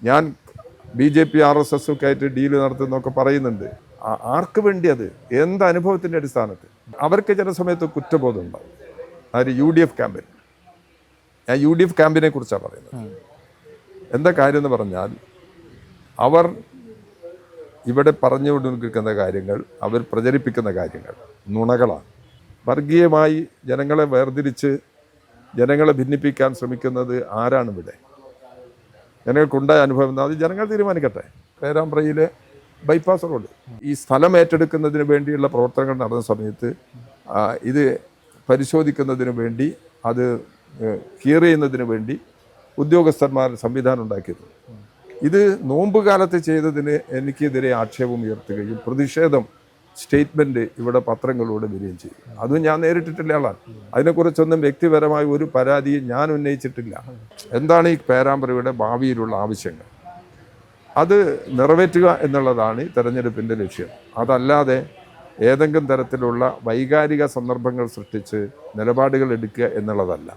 ഞാൻ BJP RSS ഒക്കെ ആയിട്ട് ഡീല് നടത്തുന്നൊക്കെ പറയുന്നുണ്ട്. ആർക്ക് വേണ്ടി അത്? എന്ത് അനുഭവത്തിൻ്റെ അടിസ്ഥാനത്തിൽ? അവർക്ക് ചില സമയത്ത് കുറ്റബോധം ഉണ്ടാവും. അതായത് UDF ക്യാമ്പിൽ, ഞാൻ UDF ക്യാമ്പിനെ കുറിച്ചാണ് പറയുന്നത്. എന്താ കാര്യം എന്ന് പറഞ്ഞാൽ, അവർ ഇവിടെ പറഞ്ഞുകൊണ്ടിരിക്കുന്ന കാര്യങ്ങൾ, അവർ പ്രചരിപ്പിക്കുന്ന കാര്യങ്ങൾ നുണകളാണ്. വർഗീയമായി ജനങ്ങളെ വേർതിരിച്ച് ജനങ്ങളെ ഭിന്നിപ്പിക്കാൻ ശ്രമിക്കുന്നത് ആരാണ് ഇവിടെ? ജനങ്ങൾക്കുണ്ടായ അനുഭവം അത് ജനങ്ങൾ തീരുമാനിക്കട്ടെ. പേരാമ്പ്രയിലെ ബൈപ്പാസ് റോഡ് ഈ സ്ഥലം ഏറ്റെടുക്കുന്നതിന് വേണ്ടിയുള്ള പ്രവർത്തനങ്ങൾ നടന്ന സമയത്ത് ഇത് പരിശോധിക്കുന്നതിന് വേണ്ടി, അത് ക്ലിയർ ചെയ്യുന്നതിന് വേണ്ടി ഉദ്യോഗസ്ഥന്മാർ സംവിധാനം ഉണ്ടാക്കിയിരുന്നു. ഇത് നോമ്പ് കാലത്ത് ചെയ്തതിന് എനിക്കെതിരെ ആക്ഷേപം ഉയർത്തുകയും പ്രതിഷേധം സ്റ്റേറ്റ്മെൻറ്റ് ഇവിടെ പത്രങ്ങളിലൂടെ വരികയും ചെയ്തു. അതും ഞാൻ നേരിട്ടിട്ടില്ല ആളാണ്. അതിനെക്കുറിച്ചൊന്നും വ്യക്തിപരമായ ഒരു പരാതിയും ഞാൻ ഉന്നയിച്ചിട്ടില്ല. എന്താണ് ഈ പേരാമ്പ്രയുടെ ഭാവിയിലുള്ള ആവശ്യങ്ങൾ, അത് നിറവേറ്റുക എന്നുള്ളതാണ് ഈ തെരഞ്ഞെടുപ്പിൻ്റെ ലക്ഷ്യം. അതല്ലാതെ ഏതെങ്കിലും തരത്തിലുള്ള വൈകാരിക സന്ദർഭങ്ങൾ സൃഷ്ടിച്ച് നിലപാടുകൾ എടുക്കുക എന്നുള്ളതല്ല.